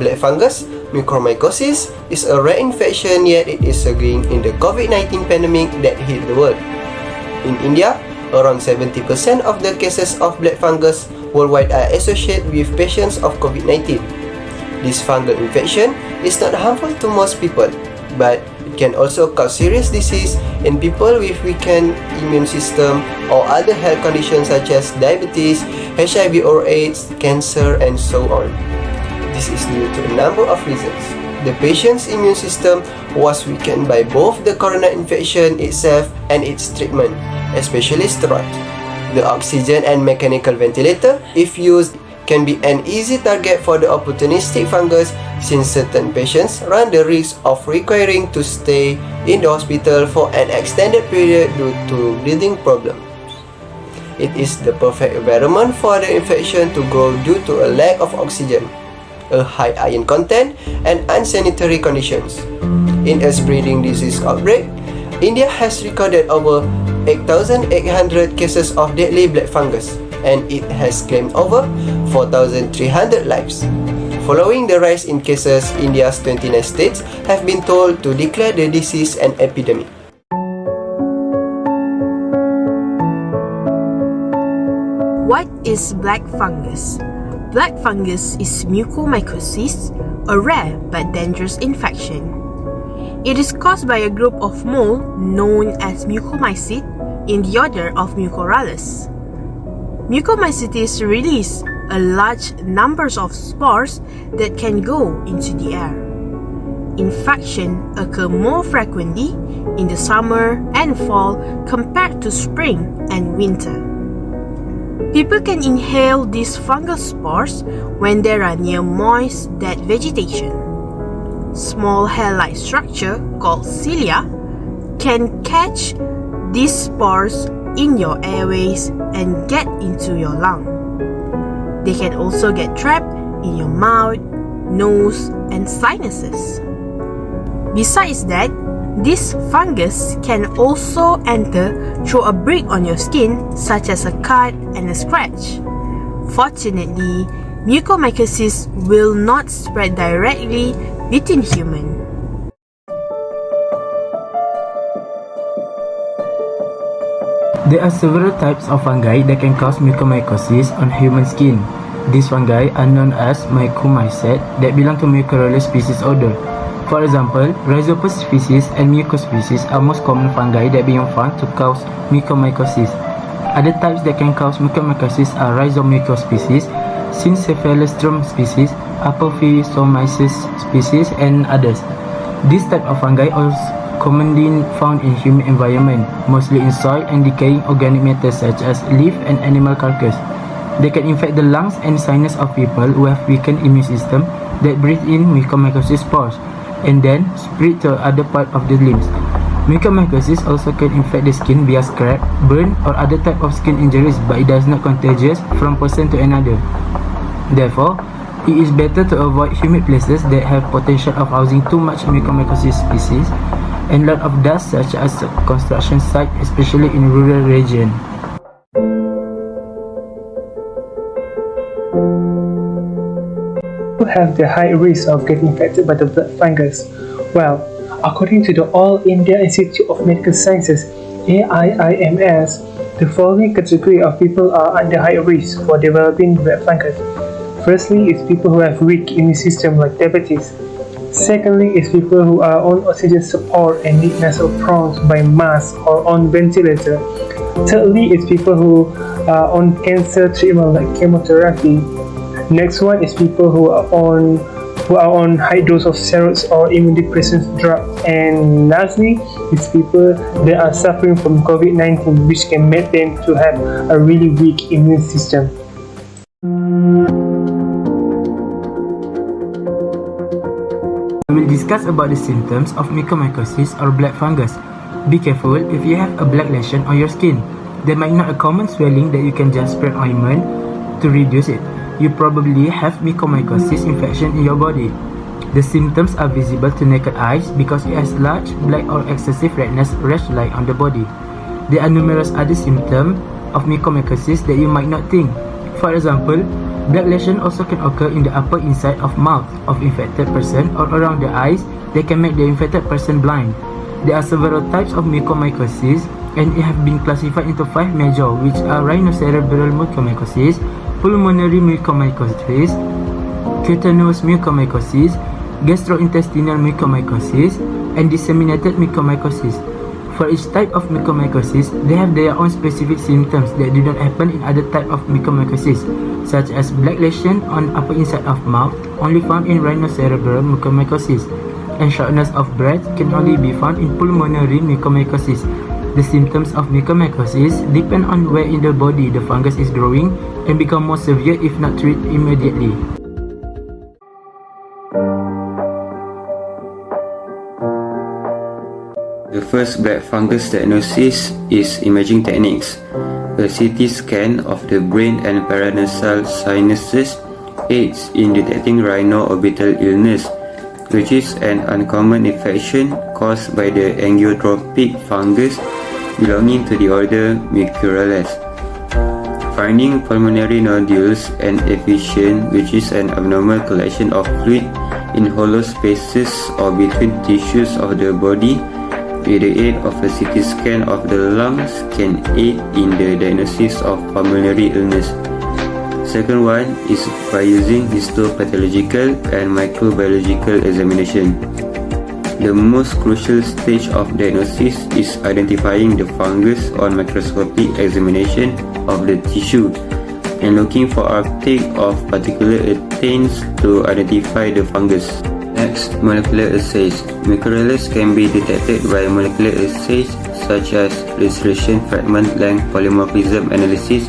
Black fungus, Mucormycosis, is a rare infection, yet it is occurring in the COVID-19 pandemic that hit the world. In India, around 70% of the cases of black fungus worldwide are associated with patients of COVID-19. This fungal infection is not harmful to most people, but it can also cause serious disease in people with weakened immune system or other health conditions such as diabetes, HIV or AIDS, cancer, and so on. This is due to a number of reasons. The patient's immune system was weakened by both the corona infection itself and its treatment, especially steroids. The oxygen and mechanical ventilator, if used, can be an easy target for the opportunistic fungus, since certain patients run the risk of requiring to stay in the hospital for an extended period due to breathing problems. It is the perfect environment for the infection to grow due to a lack of oxygen, a high iron content, and unsanitary conditions. In a spreading disease outbreak, India has recorded over 8,800 cases of deadly black fungus, and it has claimed over 4,300 lives. Following the rise in cases, India's 29 states have been told to declare the disease an epidemic. What is black fungus? Black fungus is mucormycosis, a rare but dangerous infection. It is caused by a group of mold known as mucormycete in the order of Mucorales. Mucormycetes release a large numbers of spores that can go into the air. Infection occur more frequently in the summer and fall compared to spring and winter. People can inhale these fungal spores when they are near moist, dead vegetation. Small hair-like structure called cilia can catch these spores in your airways and get into your lung. They can also get trapped in your mouth, nose, and sinuses. Besides that, this fungus can also enter through a break on your skin, such as a cut and a scratch. Fortunately, mucormycosis will not spread directly between humans. There are several types of fungi that can cause mucormycosis on human skin. These fungi are known as mycorrhizae that belong to Mucorales species order. For example, Rhizopus species and Mucus species are most common fungi that being found to cause mucormycosis. Other types that can cause mucormycosis are Rhizomycos species, Syncephalostrum species, Apophthisomyces species, and others. This type of fungi are commonly found in humid environment, mostly in soil and decaying organic matter such as leaf and animal carcass. They can infect the lungs and sinus of people who have weakened immune system that breathe in mucormycosis spores and then spread to other part of the limbs. Mucormycosis also can infect the skin via scrap, burn, or other type of skin injuries, but it does not contagious from person to another. Therefore, it is better to avoid humid places that have potential of housing too much mucormycosis species and lot of dust such as construction site, especially in rural region. Who have the high risk of getting infected by the black fungus? Well, according to the All India Institute of Medical Sciences (AIIMS), the following category of people are under high risk for developing black fungus. Firstly is people who have weak immune system like diabetes. Secondly is people who are on oxygen support and need nasal prongs by mask or on ventilator. Thirdly is people who are on cancer treatment like chemotherapy. Next one is people who are on high dose of steroids or immunodepressant drugs. And lastly is people that are suffering from COVID-19, which can make them to have a really weak immune system. We will discuss about the symptoms of mucormycosis or black fungus. Be careful if you have a black lesion on your skin. There might not a common swelling that you can just spread ointment to reduce it. You probably have mucormycosis infection in your body. The symptoms are visible to naked eyes because it has large, black or excessive redness rash-like on the body. There are numerous other symptoms of mucormycosis that you might not think. For example, black lesion also can occur in the upper inside of mouth of infected person or around the eyes that can make the infected person blind. There are several types of mucormycosis and it have been classified into 5 major, which are rhinocerebral mucormycosis, pulmonary mucormycosis, cutaneous mucormycosis, gastrointestinal mucormycosis, and disseminated mucormycosis. For each type of mucormycosis, they have their own specific symptoms that do not happen in other type of mucormycosis, such as black lesion on upper inside of mouth, only found in rhinocerebral mucormycosis, and shortness of breath can only be found in pulmonary mucormycosis. The symptoms of mucormycosis depend on where in the body the fungus is growing and become more severe if not treated immediately. The first black fungus diagnosis is imaging techniques. A CT scan of the brain and paranasal sinuses aids in detecting rhino-orbital illness, which is an uncommon infection caused by the angiotropic fungus belonging to the order Mucorales. Finding pulmonary nodules and effusion, which is an abnormal collection of fluid in hollow spaces or between tissues of the body, with the aid of a CT scan of the lungs, can aid in the diagnosis of pulmonary illness. Second one is by using histopathological and microbiological examination. The most crucial stage of diagnosis is identifying the fungus on microscopic examination of the tissue and looking for uptake of particular stains to identify the fungus. Next, molecular assays. Mucorales can be detected by molecular assays such as restriction fragment length polymorphism analysis,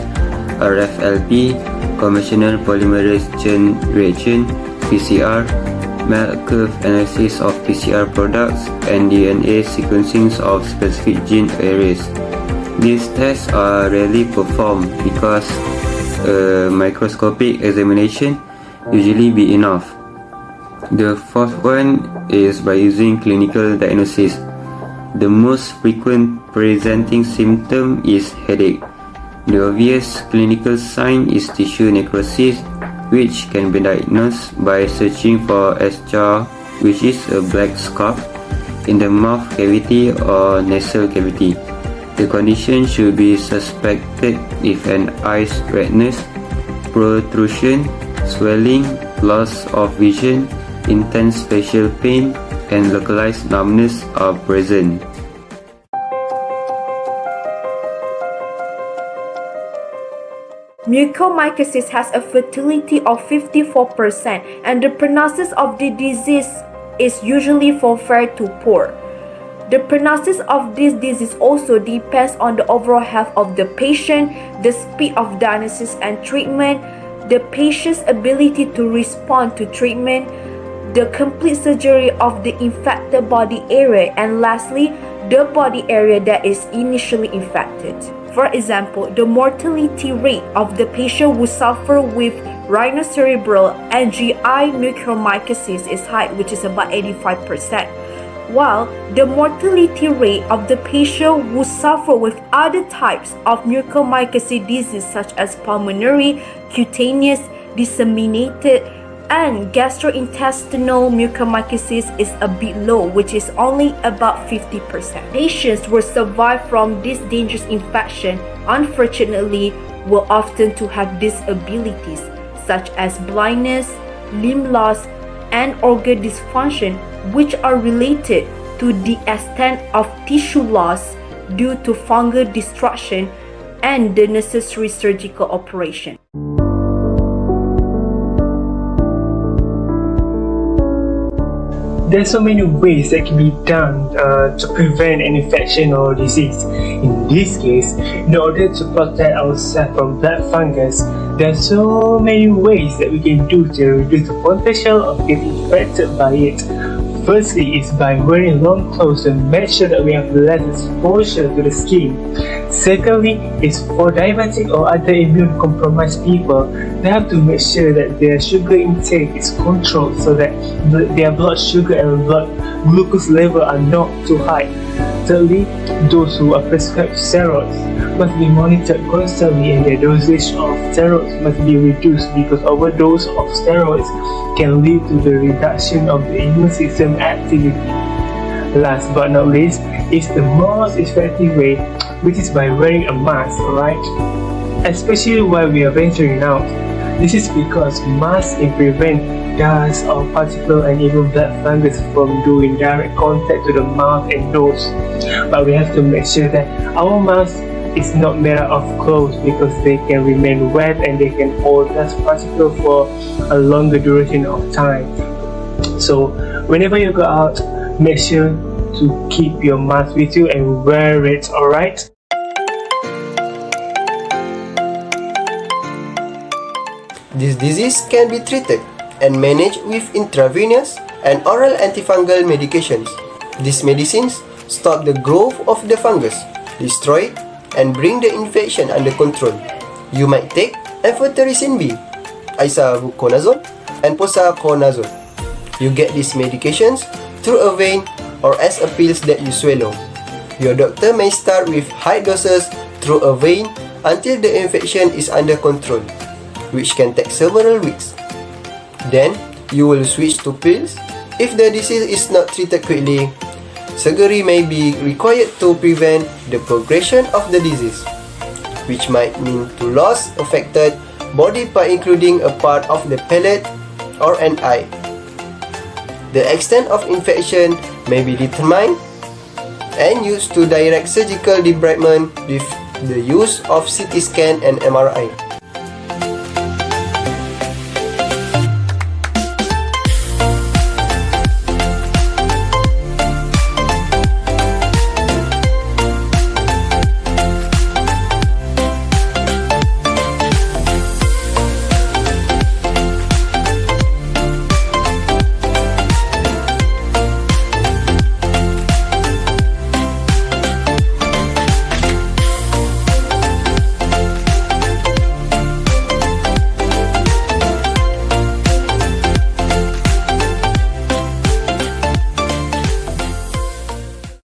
RFLP, conventional polymerase chain reaction, PCR, Mel curve analysis of PCR products, and DNA sequencing of specific gene areas. These tests are rarely performed because a microscopic examination usually be enough. The fourth one is by using clinical diagnosis. The most frequent presenting symptom is headache. The obvious clinical sign is tissue necrosis, which can be diagnosed by searching for eschar, which is a black scab, in the mouth cavity or nasal cavity. The condition should be suspected if an eye's redness, protrusion, swelling, loss of vision, intense facial pain, and localized numbness are present. Mucormycosis has a fertility of 54% and the prognosis of the disease is usually from fair to poor. The prognosis of this disease also depends on the overall health of the patient, the speed of diagnosis and treatment, the patient's ability to respond to treatment, the complete surgery of the infected body area, and lastly, the body area that is initially infected. For example, the mortality rate of the patient who suffer with rhinocerebral and GI mucormycosis is high, which is about 85%, while the mortality rate of the patient who suffer with other types of mucormycosis disease such as pulmonary, cutaneous, disseminated, and gastrointestinal mucormycosis is a bit low, which is only about 50%. Patients who survive from this dangerous infection, unfortunately, will often to have disabilities such as blindness, limb loss, and organ dysfunction, which are related to the extent of tissue loss due to fungal destruction and the necessary surgical operation. There's so many ways that can be done to prevent an infection or disease. In this case, in order to protect ourselves from black fungus, there are so many ways that we can do to reduce the potential of getting infected by it. Firstly is by wearing long clothes to make sure that we have less exposure to the skin. Secondly is for diabetic or other immune compromised people, they have to make sure that their sugar intake is controlled so that their blood sugar and blood glucose level are not too high. Thirdly, those who are prescribed steroids must be monitored constantly and their dosage of steroids must be reduced because overdose of steroids can lead to the reduction of the immune system activity. Last but not least is the most effective way, which is by wearing a mask, right? Especially while we are venturing out. This is because masks can prevent dust or particle and even black fungus from doing direct contact to the mouth and nose. But we have to make sure that our mask is not made out of clothes because they can remain wet and they can hold dust particles for a longer duration of time. So whenever you go out, make sure to keep your mask with you and wear it, alright? This disease can be treated and managed with intravenous and oral antifungal medications. These medicines stop the growth of the fungus, destroy it, and bring the infection under control. You might take amphotericin B, isavuconazole, and posaconazole. You get these medications through a vein or as a pills that you swallow. Your doctor may start with high doses through a vein until the infection is under control, which can take several weeks. Then, you will switch to pills. If the disease is not treated quickly, surgery may be required to prevent the progression of the disease, which might mean to lose affected body part including a part of the palate or an eye. The extent of infection may be determined and used to direct surgical debridement with the use of CT scan and MRI.